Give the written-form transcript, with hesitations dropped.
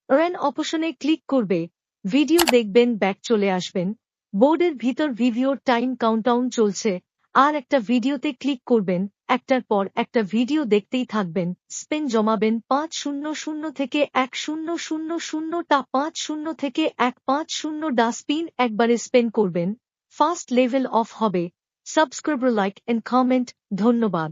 Run অপশনে click করবে, video দেখবেন, ব্যাক চলে আসবেন। বোর্ডের ভিতর ভিডিওর টাইম কাউন্টডাউন চলছে, আর একটা ভিডিওতে ক্লিক করবেন, একটার পর একটা ভিডিও দেখতেই থাকবেন। স্পেন জমাবেন 500 থেকে 1000 50 থেকে 150 স্পিন একবারে স্পেন করবেন। ফার্স্ট লেভেল অফ হবে। Subscriber, like and comment. ধন্যবাদ।